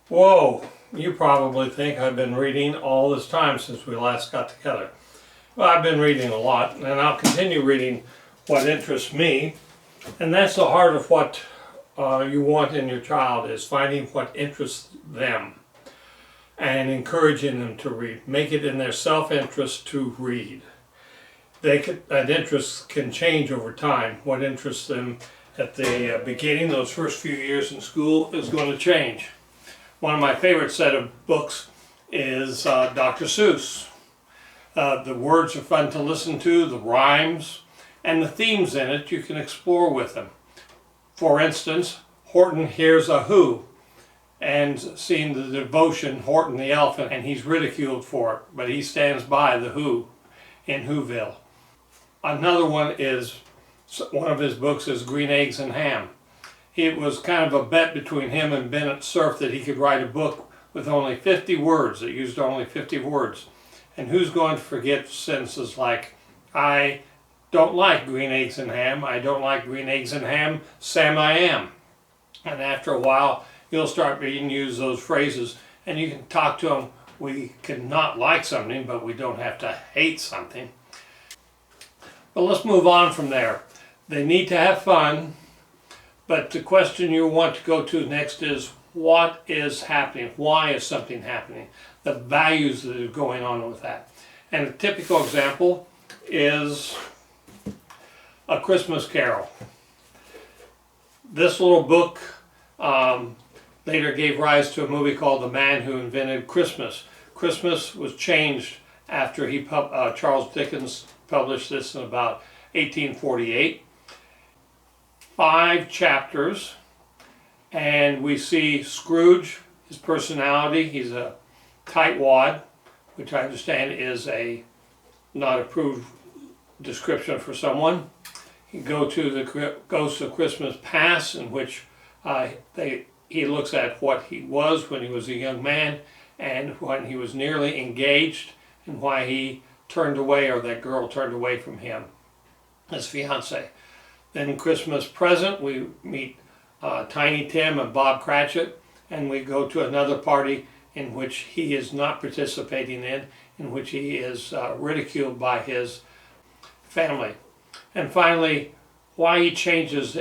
Whoa, you probably think I've been reading all this time since we last got together. Well, I've been reading a lot, and I'll continue reading what interests me, and that's the heart of what you want in your child, is finding what interests them and encouraging them to read. Make it in their self-interest to read. That interest can change over time. What interests them at the beginning, those first few years in school, is going to change. One of my favorite set of books is Dr. Seuss. The words are fun to listen to, the rhymes, and the themes in it you can explore with them. For instance, Horton hears a who, and seeing the devotion, Horton the elephant, and he's ridiculed for it, but he stands by the who in Whoville. Another one is, one of his books is Green Eggs and Ham. It was kind of a bet between him and Bennett Cerf that he could write a book with only 50 words, that used only 50 words. And who's going to forget sentences like, I don't like green eggs and ham, I don't like green eggs and ham, Sam I am. And after a while, you'll start being used those phrases, and you can talk to them. We can not like something, but we don't have to hate something. But let's move on from there. They need to have fun. But the question you want to go to next is, what is happening? Why is something happening? The values that are going on with that. And a typical example is A Christmas Carol. This little book later gave rise to a movie called The Man Who Invented Christmas. Christmas was changed after Charles Dickens published this in about 1848. 5 chapters, and we see Scrooge, his personality. He's a tightwad, which I understand is a not approved description for someone. He goes to the Ghost of Christmas Past, in which he looks at what he was when he was a young man and when he was nearly engaged, and why he turned away, or that girl turned away from him, his fiance. Then Christmas Present, we meet Tiny Tim and Bob Cratchit, and we go to another party in which he is not participating in which he is ridiculed by his family. And finally, why he changes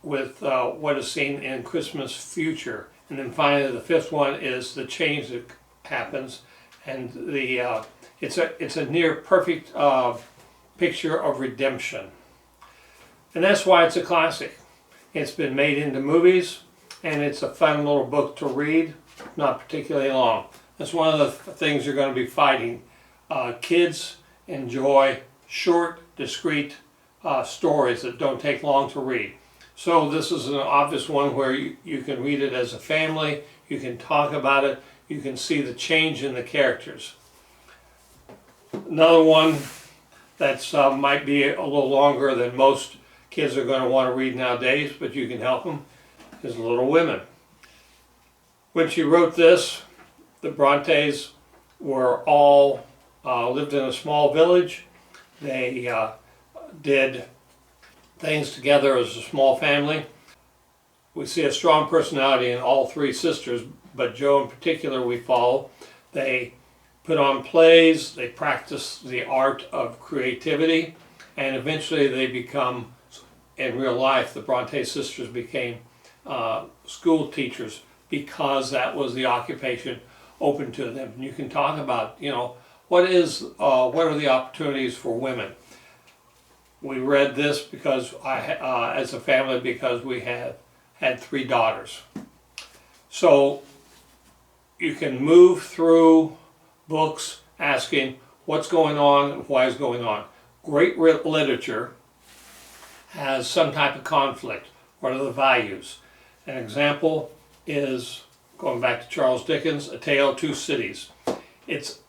with what is seen in Christmas Future. And then finally, the 5th one is the change that happens, and it's a near perfect picture of redemption. And that's why it's a classic. It's been made into movies, and it's a fun little book to read, not particularly long. That's one of the things you're going to be fighting. Kids enjoy short, discrete stories that don't take long to read. So this is an obvious one where you can read it as a family, you can talk about it, you can see the change in the characters. Another one that's might be a little longer than most kids are going to want to read nowadays, but you can help them, is Little Women. When she wrote this, the Brontes were all lived in a small village. They did things together as a small family. We see a strong personality in all 3 sisters, but Jo in particular we follow. They put on plays, they practice the art of creativity, and eventually they become, in real life, the Bronte sisters became school teachers, because that was the occupation open to them. And you can talk about, what are the opportunities for women? We read this because as a family, because we had 3 daughters. So you can move through books asking what's going on and why is going on. Great literature has some type of conflict. What are the values? An example is, going back to Charles Dickens, A Tale of Two Cities. It's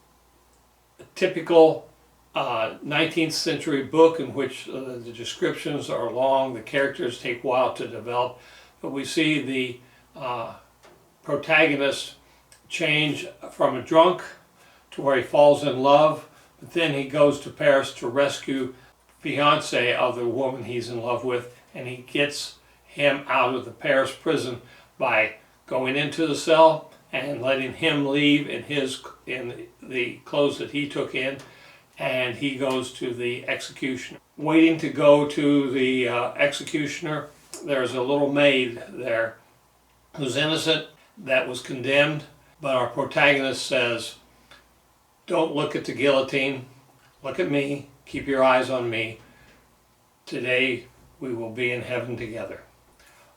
a typical 19th century book in which the descriptions are long, the characters take a while to develop, but we see the protagonist change from a drunk to where he falls in love, but then he goes to Paris to rescue fiance of the woman he's in love with, and he gets him out of the Paris prison by going into the cell and letting him leave in the clothes that he took in, and he goes to the executioner. Waiting to go to the executioner, there's a little maid there who's innocent, that was condemned, but our protagonist says, "Don't look at the guillotine, look at me, keep your eyes on me. Today we will be in heaven together."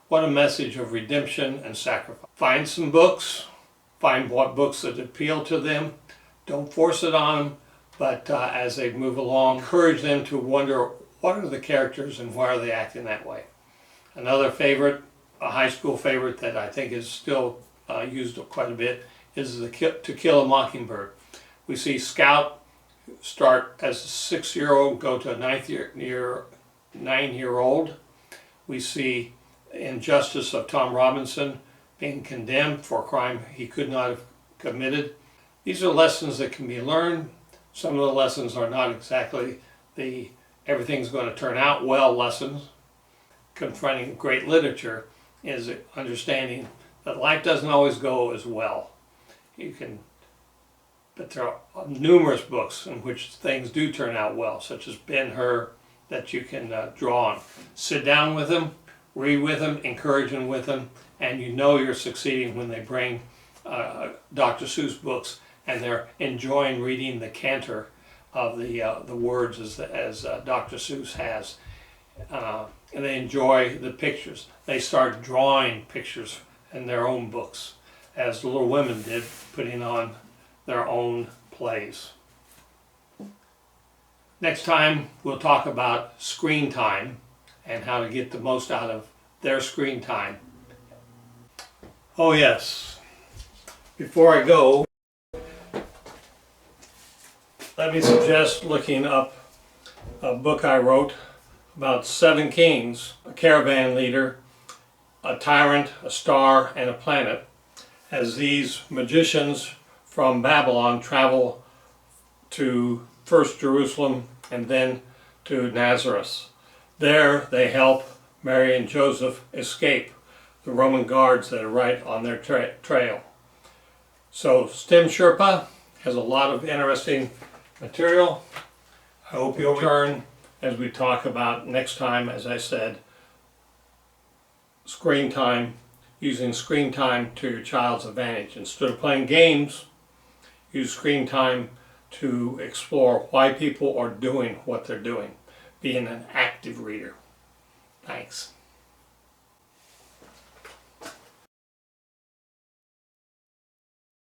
What a message of redemption and sacrifice. Find some books, find what books that appeal to them. Don't force it on them, but as they move along, encourage them to wonder, what are the characters and why are they acting that way? Another favorite, a high school favorite that I think is still used quite a bit, is To Kill a Mockingbird. We see Scout start as a 6-year-old, go to a 9-year-old. We see Injustice of Tom Robinson being condemned for a crime he could not have committed. These are lessons that can be learned. Some of the lessons are not exactly the everything's going to turn out well lessons. Confronting great literature is understanding that life doesn't always go as well. But there are numerous books in which things do turn out well, such as Ben-Hur, that you can draw on. Sit down with them, read with them, encourage them with them, and you know you're succeeding when they bring Dr. Seuss books and they're enjoying reading the canter of the words as Dr. Seuss has. And they enjoy the pictures. They start drawing pictures in their own books, as the Little Women did, putting on their own plays. Next time we'll talk about screen time and how to get the most out of their screen time. Oh yes, before I go, let me suggest looking up a book I wrote about 7 kings, a caravan leader, a tyrant, a star, and a planet, as these magicians from Babylon travel to first Jerusalem and then to Nazareth. There they help Mary and Joseph escape the Roman guards that are right on their trail. So STEM Sherpa has a lot of interesting material. I hope you'll return as we talk about next time, as I said, screen time, using screen time to your child's advantage. Instead of playing games, use screen time to explore why people are doing what they're doing, being an active reader. Thanks.